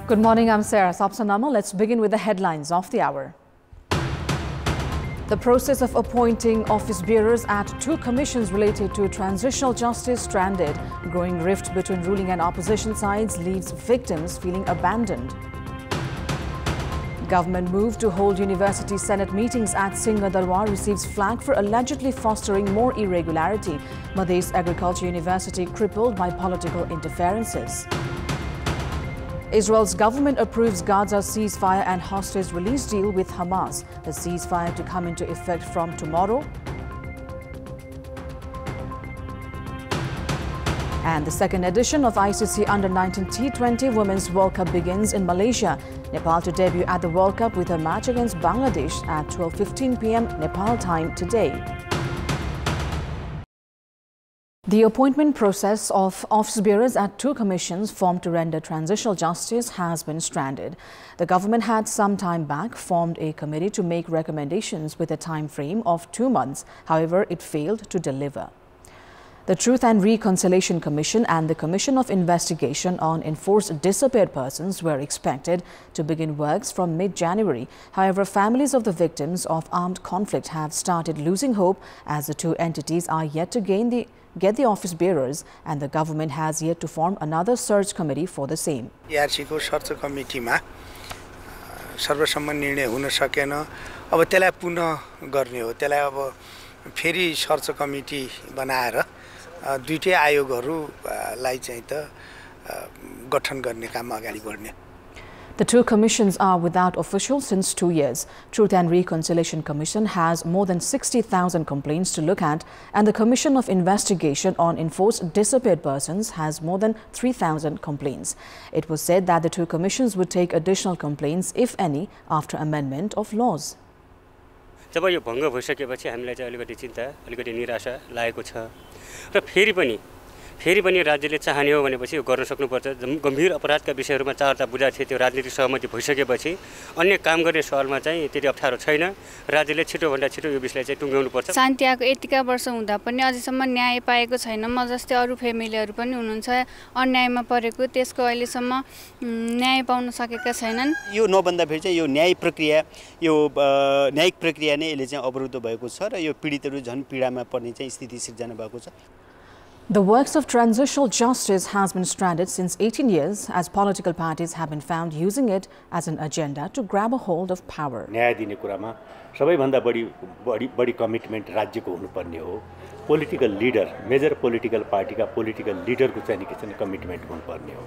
Good morning, I'm Sarah. Sapsanamma. Let's begin with the headlines of the hour. The process of appointing office bearers at 2 commissions related to transitional justice stranded. Growing rift between ruling and opposition sides leaves victims feeling abandoned. Government move to hold university senate meetings at Darbar receives flag for allegedly fostering more irregularity. Madhesh Agriculture University crippled by political interferences. Israel's government approves Gaza ceasefire and hostage release deal with Hamas. The ceasefire to come into effect from tomorrow. And the second edition of ICC Under-19 T20 Women's World Cup begins in Malaysia. Nepal to debut at the World Cup with a match against Bangladesh at 12:15 p.m. Nepal time today. The appointment process of office bearers at 2 commissions formed to render transitional justice has been stranded. The government had some time back formed a committee to make recommendations with a time frame of 2 months. However, it failed to deliver. The Truth and Reconciliation Commission and the Commission of Investigation on Enforced Disappeared Persons were expected to begin works from mid-January. However, families of the victims of armed conflict have started losing hope as the 2 entities are yet to get the office bearers, and the government has yet to form another search committee for the same. ERC को search कमिटीमा सर्वसम्मत निर्णय हुन सकेन अब त्यसलाई पुनः गर्ने हो त्यसलाई अब फेरि सर्च कमिटी बनाएर दुईटै आयोगहरुलाई चाहिँ त गठन गर्ने काम अगाडि बढ्ने. The 2 commissions are without officials since 2 years. Truth and Reconciliation Commission has more than 60,000 complaints to look at, and the Commission of Investigation on Enforced Disappeared Persons has more than 3,000 complaints. It was said that the 2 commissions would take additional complaints, if any, after amendment of laws. जब यो भंग भइसकेपछि हामीलाई चाहिँ अलिकति चिन्ता अलिकति निराशा लागेको छ र फेरि पनि राज्यले चाहने हो भनेपछि यो गर्न सक्नुपर्छ. गम्भीर अपराधका विषयहरुमा चारता बुझा थियो त्यो राजनीतिक सहमति भइसकेपछि अन्य काम गर्ने सवालमा चाहिँ त्यति अप्ठ्यारो छैन. राज्यले छिटो भन्दा छिटो यो विषयलाई चाहिँ टुंग्याउनु पर्छ. शान्ति आएको यतिका वर्ष हुँदा पनि अझैसम्म न्याय पाएको छैन. म जस्तै अरु फ्यामिलीहरु पनि हुनुहुन्छ अन्यायमा परेको त्यसको अहिलेसम्म न्याय पाउन सकेका छैनन्. यो नभन्दा फेरि चाहिँ यो न्यायिक प्रक्रिया नै यसले चाहिँ अवरुद्ध भएको छ र यो पीडितहरु झन् पीडामा पर्ने चाहिँ स्थिति सिर्जना भएको छ. The works of transitional justice has been stranded since 18 years as political parties have been found using it as an agenda to grab a hold of power. न्याय दिने कुरामा सबैभन्दा बढी कमिटमेन्ट राज्यको हुनुपर्ने हो. पोलिटिकल लिडर मेजर पोलिटिकल पार्टीका political लिडरको चाहिँ निकै कमिटमेन्ट हुनुपर्ने हो.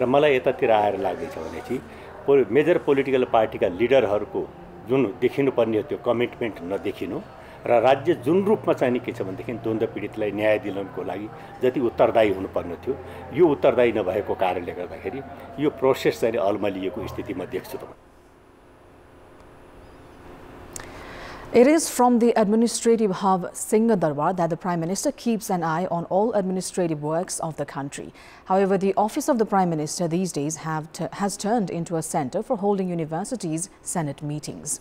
र मलाई यतातिर आएर लाग्दैछ भने चाहिँ मेजर पोलिटिकल पार्टीका लिडरहरुको जुन देखिनुपर्ने हो त्यो कमिटमेन्ट नदेखिनु र राज्य जुन रूपमा चाहिँ नि के छ भनेदेखि द्वन्द्व पीडितलाई न्याय दिलाउनको लागि जति उत्तरदायी हुनुपर्ने थियो यो उत्तरदायी नभएको कारणले गर्दाखेरि यो प्रोसेस चाहिँ अलमलिएको स्थितिमा देख्छु त. It is from the administrative hub Darbar that the Prime Minister keeps an eye on all administrative works of the country. However, the office of the Prime Minister these days has turned into a centre for holding universities' Senate meetings.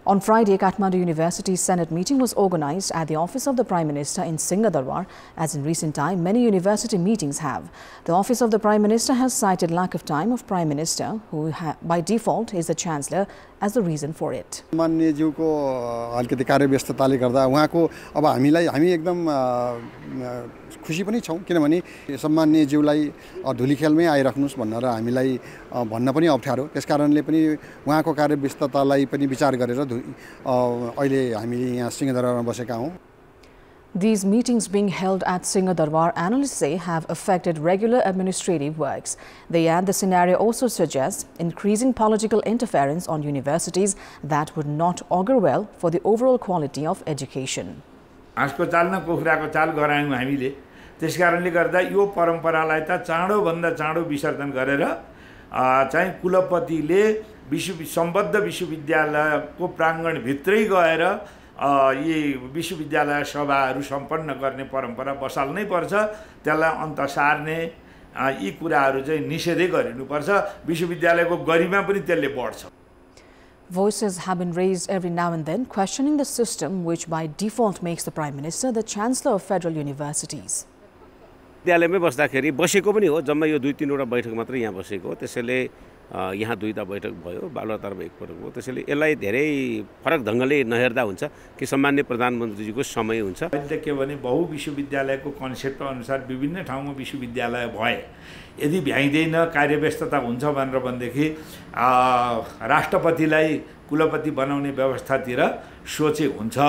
On Friday, Kathmandu University's Senate meeting was organized at the office of the Prime Minister in Darbar, as in recent time many university meetings have. The office of the Prime Minister has cited lack of time of Prime Minister, who by default is the Chancellor, as the reason for it. माननीयज्यूको अलिकति कार्यव्यस्तताले गर्दा उहाँको अब हामी एकदम खुसी पनि छौं किनभने सम्माननीयज्यूलाई धुलीखेलमै आइराख्नुस् भनेर हामीलाई भन्न पनि अप्ठ्यारो. त्यसकारणले पनि उहाँको कार्यव्यस्ततालाई पनि विचार गरेर अहिले हामी यहाँ सिंहदरबारमा बसेका हौं. These meetings being held at Darbar, analysts say, have affected regular administrative works. They add the scenario also suggests increasing political interference on universities that would not augur well for the overall quality of education. आजको चालमा पोखराको चाल गरायौं हामीले. त्यसकारणले गर्दा यो परम्परालाई त चाँडो भन्दा चाँडो विसर्जन गरेर चाहिँ कुलपतिले सम्बद्ध विश्वविद्यालयको प्राङ्गण भित्रै गएर यी विश्वविद्यालय सभाहरू सम्पन्न गर्ने परम्परा बसाल्नै पर्छ. त्यसलाई अन्त सार्ने यी कुराहरू चाहिँ निषेधै गरिनुपर्छ. विश्वविद्यालयको गरिमा पनि त्यसले बढ्छ. Voices have been raised every now and then questioning the system which by default makes the Prime Minister the Chancellor of federal universities. विद्यालयमै बस्दाखेरि बसेको पनि हो, जम्मा यो 2-3 वटा बैठक मात्रै यहाँ बसेको हो। त्यसैले यहाँ 2टा बैठक भयो, बालुवाटारमा 1 पटक हो। त्यसैले यसलाई धेरै फरक ढङ्गले नहेर्दा हुन्छ कि सम्माननीय प्रधानमन्त्रीजीको समय हुन्छ। अहिले के भने बहुविश्वविद्यालयको कन्सेप्ट अनुसार विभिन्न ठाउँमा विश्वविद्यालय भए यदि भ्याइँदैन, कार्यव्यस्तता हुन्छ भनेदेखि राष्ट्रपतिलाई कुलपति बनाउने व्यवस्थातिर सोचे हुन्छ।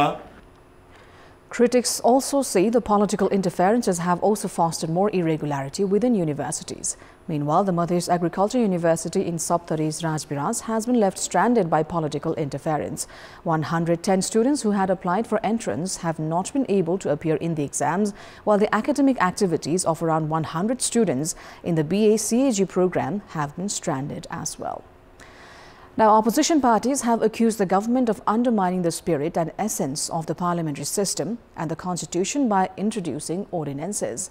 Critics also say the political interferences have also fostered more irregularity within universities. Meanwhile, the Madhesh Agriculture University in Saptari's Rajbiraz has been left stranded by political interference. 110 students who had applied for entrance have not been able to appear in the exams, while the academic activities of around 100 students in the BA CAG program have been stranded as well. Now, opposition parties have accused the government of undermining the spirit and essence of the parliamentary system and the constitution by introducing ordinances.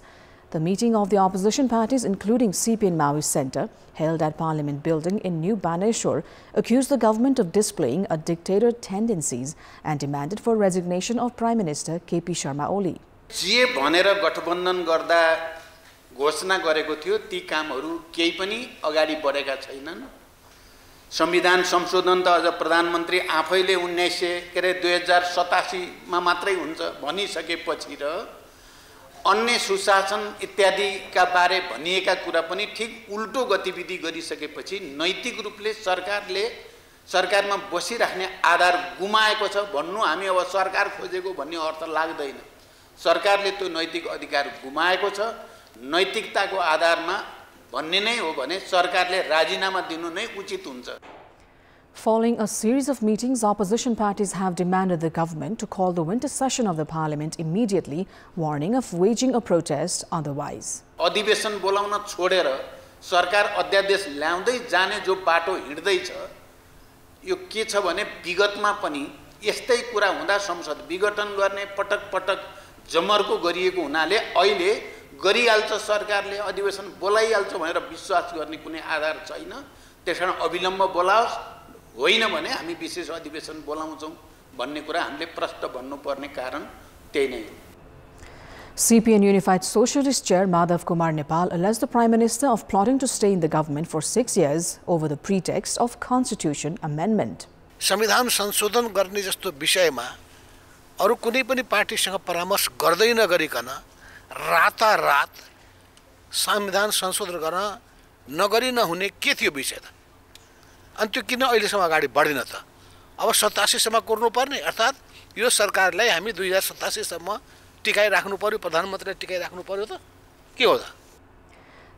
The meeting of the opposition parties, including CPN Maoist Centre, held at Parliament Building in New Baneshwar, accused the government of displaying a dictator tendencies and demanded for resignation of Prime Minister KP Sharma Oli. जे भनेर गठबन्धन गर्दा घोषणा गरेको थियो ती कामहरू केही पनि अगाडि बढेका छैनन्। संविधान संशोधन त अझ प्रधानमन्त्री आफैले 2087 मा मात्रै हुन्छ भनिसकेपछि र अन्य सुशासन इत्यादिका बारे भनिएका कुरा पनि ठीक उल्टो गतिविधि गरिसकेपछि नैतिक रूपले सरकारमा बसिराख्ने आधार गुमाएको छ भन्नु हामी अब सरकार खोजेको भन्ने अर्थ लाग्दैन। सरकारले त्यो नैतिक अधिकार गुमाएको छ। नैतिकताको आधारमा भन्ने नै हो भने सरकारले राजीनामा दिनु नै उचित हुन्छ। Following a series of meetings, opposition parties have demanded the government to call the winter session of the parliament immediately, warning of waging a protest otherwise. अधिवेशन बोलाउन छोडेर सरकार अध्यादेश ल्याउँदै जाने जो बाटो हिँड्दै छ यो के छ भने विगतमा पनि यस्तै कुरा हुँदा संसद विघटन गर्ने पटक पटक जमर्को गरिएको हुनाले अहिले गरिहाल्छ सरकारले अधिवेशन बोलाइहाल्छ भनेर विश्वास गर्ने कुनै आधार छैन। त्यसकारण अविलम्ब बोलाओस्, होइन भने हामी विशेष अधिवेशन बोलाउँछौं भन्ने कुरा हामीले प्रश्न भन्नुपर्ने कारण त्यही नै हो। CPN Unified Socialist Chair Madhav Kumar Nepal alleged the Prime Minister of plotting to stay in the government for 6 years over the pretext of Constitution amendment. संविधान संशोधन गर्ने जस्तो विषयमा अरु कुनै पनि पार्टीसँग परामर्श गर्दै नगरिकन रातारात संविधान संशोधन गर्न नगरी नहुने के थियो विषय त? अनि त्यो किन अहिलेसम्म अगाडि बढ्दैन त? अब 87 सम्म कुर्नु पर्ने, अर्थात् यो सरकारलाई हामी 2087 सम्म टिकाइ राख्नु पर्यो, प्रधानमन्त्रीले टिकाइ राख्नु पर्यो त के हो त?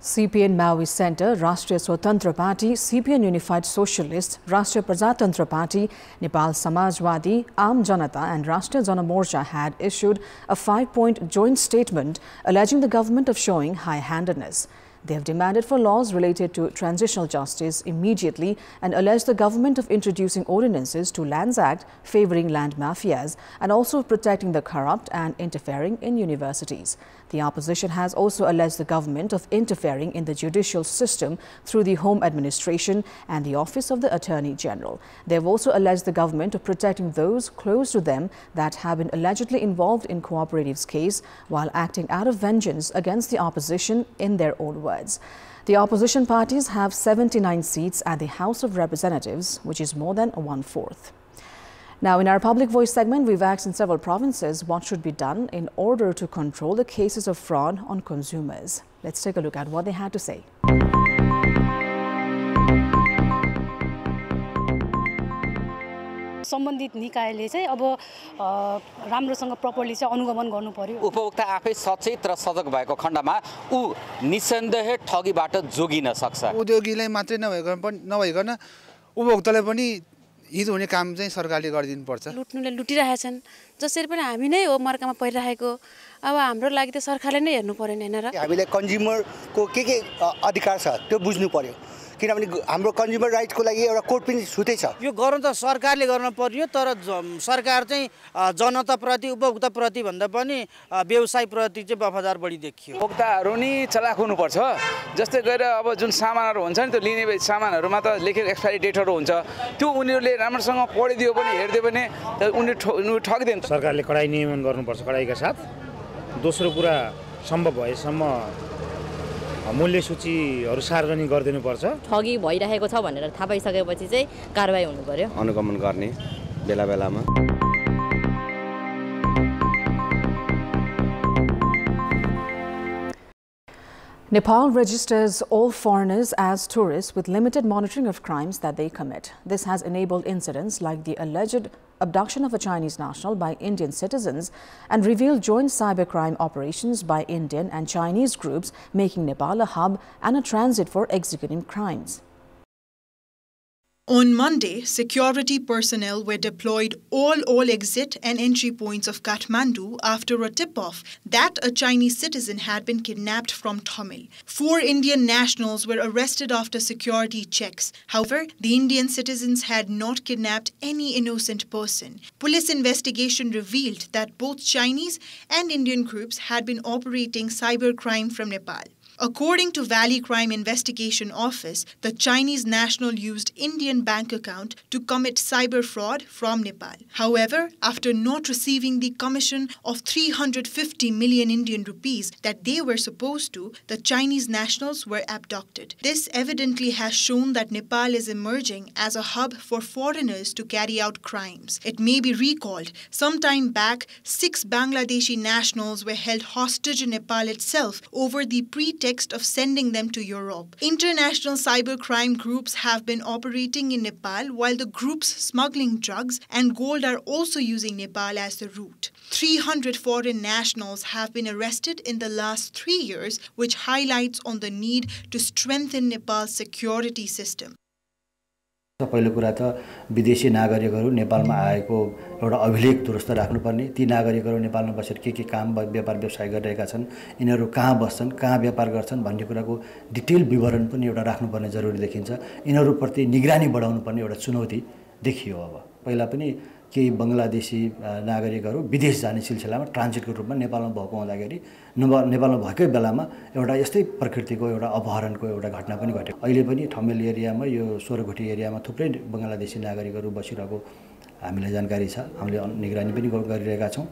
CPN Maoist Centre, Rashtriya Swatantra Party, CPN Unified Socialist, Rashtriya Prajatantra Party, Nepal Samajwadi, Aam Janata and Rashtriya Janamorcha had issued a 5-point joint statement alleging the government of showing high-handedness. They have demanded for laws related to transitional justice immediately and alleged the government of introducing ordinances to Lands Act favouring land mafias and also protecting the corrupt and interfering in universities. The opposition has also alleged the government of interfering in the judicial system through the Home Administration and the Office of the Attorney General. They have also alleged the government of protecting those close to them that have been allegedly involved in cooperatives case while acting out of vengeance against the opposition in their own words. The opposition parties have 79 seats at the House of Representatives, which is more than 1/4. Now, in our Public Voice segment, we've asked in several provinces what should be done in order to control the cases of fraud on consumers. Let's take a look at what they had to say. सम्बन्धित निकायले चाहिँ अब राम्रोसँग properly चाहिँ अनुगमन गर्नु पर्यो। उपभोक्ता आफै सचेत र सजग भएको खण्डमा उ निसन्देह ठगीबाट जोगिन सक्छ। उद्योगीलाई मात्रै नभइकन उपभोक्तालाई पनि हित हुने काम चाहिँ सरकारले गरिदिनु पर्छ। लुट्नुले लुटिरहेछन्, जसरी पनि हामी नै हो मर्कामा परिरहेको। अब हाम्रो लागि त सरकारले नै हेर्नु पर्यो हैन र? हामीले कन्ज्युमरको के अधिकार छ त्यो बुझ्नु पर्यो, किनभने हाम्रो कन्ज्युमर राइट्सको लागि एउटा कोड पनि छुटै छ। यो गर्नु त सरकारले गर्न पर्यो, तर सरकार चाहिँ जनताप्रति उपभोक्ताप्रति भन्दा पनि व्यवसायप्रति चाहिँ वफादार बढी देखियो। उपभोक्ताहरू नि चलाक हुनुपर्छ। जस्तै गएर अब जुन सामानहरू हुन्छ नि त्यो लिने सामानहरूमा त लेखेको एक्सपायरी डेटहरू हुन्छ, त्यो उनीहरूले राम्रोसँग पढिदियो भने हेर्दियो भने उनीहरू ठगिदिन्छ। सरकारले कडाई नियमन गर्नुपर्छ कडाइका साथ। दोस्रो कुरा सम्भव भएसम्म मूल्य सूचीहरू सार्वजनिक गरिदिनुपर्छ। ठगी भइरहेको छ भनेर थाहा पाइसकेपछि चाहिँ कारबाही हुनु पर्यो। अनुगमन गर्ने बेला बेलामा। Nepal registers all foreigners as tourists with limited monitoring of crimes that they commit. This has enabled incidents like the alleged abduction of a Chinese national by Indian citizens and revealed joint cybercrime operations by Indian and Chinese groups, making Nepal a hub and a transit for executing crimes. On Monday, security personnel were deployed all exit and entry points of Kathmandu after a tip-off that a Chinese citizen had been kidnapped from Tamil. 4 Indian nationals were arrested after security checks. However, the Indian citizens had not kidnapped any innocent person. Police investigation revealed that both Chinese and Indian groups had been operating cybercrime from Nepal. According to Valley Crime Investigation Office, the Chinese national used Indian bank account to commit cyber fraud from Nepal. However, after not receiving the commission of 350 million Indian rupees that they were supposed to, the Chinese nationals were abducted. This evidently has shown that Nepal is emerging as a hub for foreigners to carry out crimes. It may be recalled, some time back, 6 Bangladeshi nationals were held hostage in Nepal itself over the pretext of sending them to Europe. International cybercrime groups have been operating in Nepal, while the groups smuggling drugs and gold are also using Nepal as the route. 300 foreign nationals have been arrested in the last 3 years, which highlights on the need to strengthen Nepal's security system. पहिलो कुरा त विदेशी नागरिकहरू नेपालमा आएको एउटा अभिलेख दुरुस्त राख्नुपर्ने, ती नागरिकहरू नेपालमा बसेर के काम व्यापार व्यवसाय गरिरहेका छन्, यिनीहरू कहाँ बस्छन्, कहाँ व्यापार गर्छन् भन्ने कुराको डिटेल विवरण पनि एउटा राख्नुपर्ने जरुरी देखिन्छ। यिनीहरूप्रति निगरानी बढाउनु पर्ने एउटा चुनौती देखियो। अब पहिला पनि केही बंगलादेशी नागरिकहरू विदेश जाने सिलसिलामा ट्रान्जिटको रूपमा नेपालमा भएको हुँदाखेरि नेपालमा भएकै बेलामा एउटा यस्तै प्रकृतिको एउटा अपहरणको एउटा घटना पनि घट्यो। अहिले पनि ठमेल एरियामा यो सोरगुठी एरियामा थुप्रै बंगलादेशी नागरिकहरू बसिरहेको हामीलाई जानकारी छ। हामीले निगरानी पनि गरिरहेका छौं।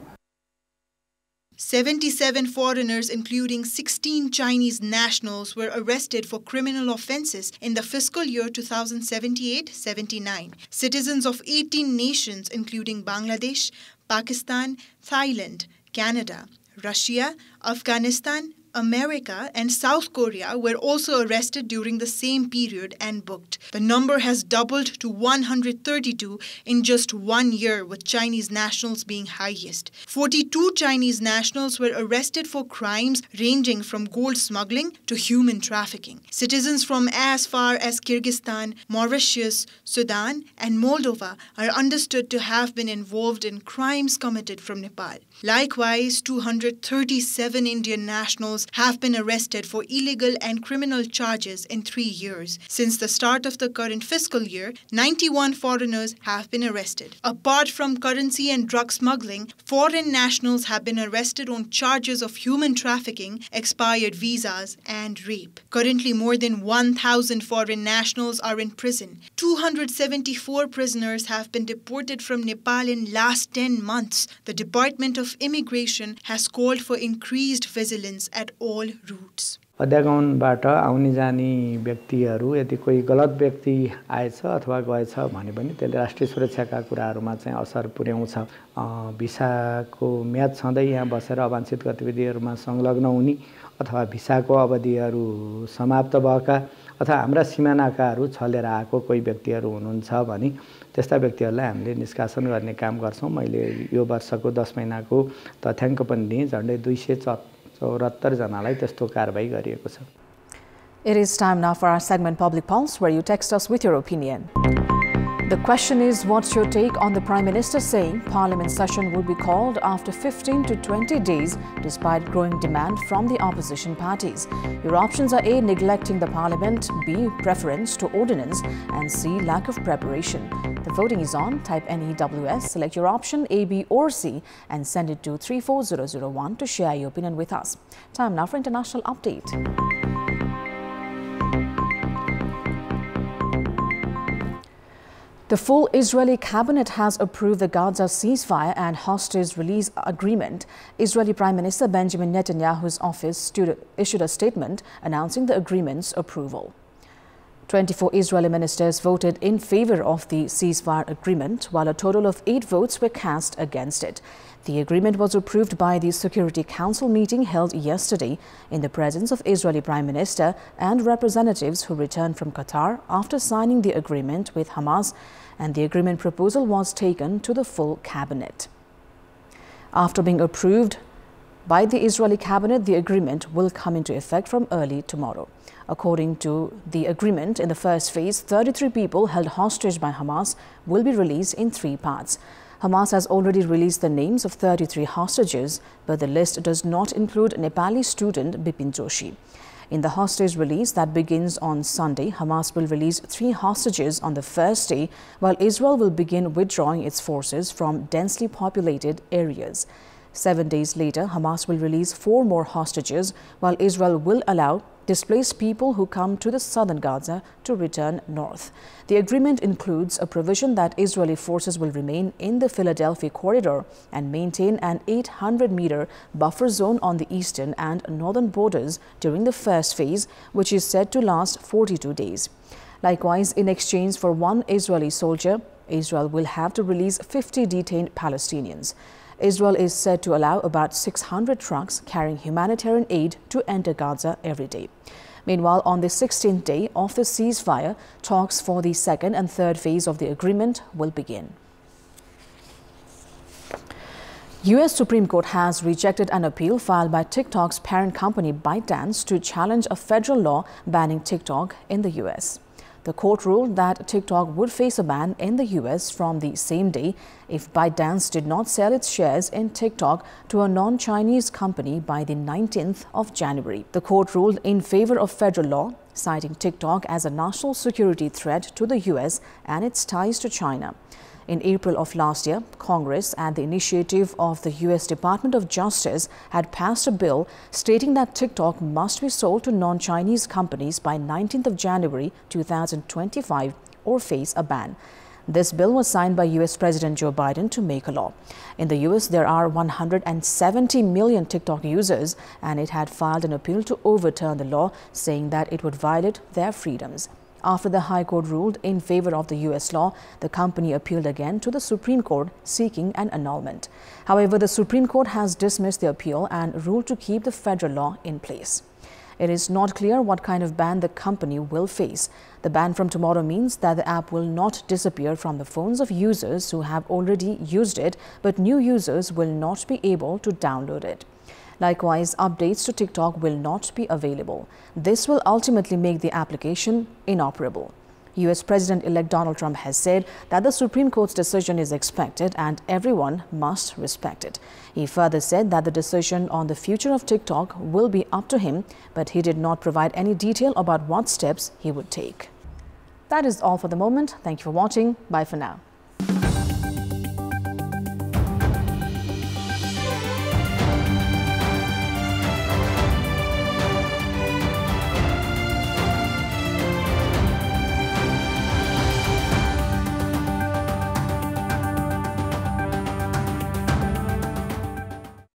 77 foreigners, including 16 Chinese nationals, were arrested for criminal offences in the fiscal year 2078-79. Citizens of 18 nations, including Bangladesh, Pakistan, Thailand, Canada, Russia, Afghanistan, America and South Korea were also arrested during the same period and booked. The number has doubled to 132 in just 1 year, with Chinese nationals being highest. 42 Chinese nationals were arrested for crimes ranging from gold smuggling to human trafficking. Citizens from as far as Kyrgyzstan, Mauritius, Sudan and Moldova are understood to have been involved in crimes committed from Nepal. Likewise, 237 Indian nationals have been arrested for illegal and criminal charges in 3 years. Since the start of the current fiscal year, 91 foreigners have been arrested. Apart from currency and drug smuggling, foreign nationals have been arrested on charges of human trafficking, expired visas, and rape. Currently, more than 1,000 foreign nationals are in prison. 274 prisoners have been deported from Nepal in last 10 months. The Department of Immigration has called for increased vigilance at all routes. अध्यागमनबाट आउने जाने व्यक्तिहरू यदि कोही गलत व्यक्ति आएछ अथवा गएछ भने पनि त्यसले राष्ट्रिय सुरक्षाका कुराहरूमा चाहिँ असर पुर्याउँछ। भिसाको म्याद छँदै यहाँ बसेर अवांछित गतिविधिहरूमा संलग्न हुने अथवा भिसाको अवधिहरू समाप्त भएका अथवा हाम्रा सीमानाकाहरू छलेर आएको कोही व्यक्तिहरू हुनुहुन्छ भने त्यस्ता व्यक्तिहरूलाई हामीले निष्कासन गर्ने काम गर्छौं। मैले यो वर्षको 10 महिनाको तथ्याङ्क पनि दिएँ, झन्डै 274 जनालाई त्यस्तो कारबाही गरिएको छ। It is time now for our segment Public Pulse, where you text us with your opinion. The question is, what's your take on the Prime Minister saying Parliament session will be called after 15 to 20 days despite growing demand from the opposition parties? Your options are A, neglecting the Parliament, B, preference to ordinance, and C, lack of preparation. The voting is on. Type NEWS, select your option A, B or C and send it to 34001 to share your opinion with us. Time now for international update. The full Israeli cabinet has approved the Gaza ceasefire and hostage release agreement. Israeli Prime Minister Benjamin Netanyahu's office issued a statement announcing the agreement's approval. 24 Israeli ministers voted in favor of the ceasefire agreement, while a total of 8 votes were cast against it. The agreement was approved by the Security Council meeting held yesterday in the presence of Israeli Prime Minister and representatives who returned from Qatar after signing the agreement with Hamas, and the agreement proposal was taken to the full cabinet. After being approved by the Israeli cabinet, the agreement will come into effect from early tomorrow. According to the agreement, in the first phase, 33 people held hostage by Hamas will be released in 3 parts. Hamas has already released the names of 33 hostages, but the list does not include Nepali student Bipin Joshi. In the hostage release that begins on Sunday, Hamas will release 3 hostages on the first day, while Israel will begin withdrawing its forces from densely populated areas. 7 days later, Hamas will release 4 more hostages, while Israel will allow displaced people who come to the southern Gaza to return north. The agreement includes a provision that Israeli forces will remain in the Philadelphia corridor and maintain an 800-meter buffer zone on the eastern and northern borders during the first phase, which is said to last 42 days. Likewise, in exchange for 1 Israeli soldier, Israel will have to release 50 detained Palestinians. Israel is said to allow about 600 trucks carrying humanitarian aid to enter Gaza every day. Meanwhile, on the 16th day of the ceasefire, talks for the second and third phase of the agreement will begin. U.S. Supreme Court has rejected an appeal filed by TikTok's parent company ByteDance to challenge a federal law banning TikTok in the U.S. The court ruled that TikTok would face a ban in the U.S. from the same day if ByteDance did not sell its shares in TikTok to a non-Chinese company by the 19th of January. The court ruled in favor of federal law, citing TikTok as a national security threat to the U.S. and its ties to China. In April of last year, Congress, at the initiative of the U.S. Department of Justice, had passed a bill stating that TikTok must be sold to non-Chinese companies by 19th of January 2025 or face a ban. This bill was signed by U.S. President Joe Biden to make a law. In the U.S., there are 170 million TikTok users, and it had filed an appeal to overturn the law, saying that it would violate their freedoms. After the High Court ruled in favor of the U.S. law, the company appealed again to the Supreme Court seeking an annulment. However, the Supreme Court has dismissed the appeal and ruled to keep the federal law in place. It is not clear what kind of ban the company will face. The ban from tomorrow means that the app will not disappear from the phones of users who have already used it, but new users will not be able to download it. Likewise, updates to TikTok will not be available. This will ultimately make the application inoperable. U.S. President-elect Donald Trump has said that the Supreme Court's decision is expected and everyone must respect it. He further said that the decision on the future of TikTok will be up to him, but he did not provide any detail about what steps he would take. That is all for the moment. Thank you for watching. Bye for now.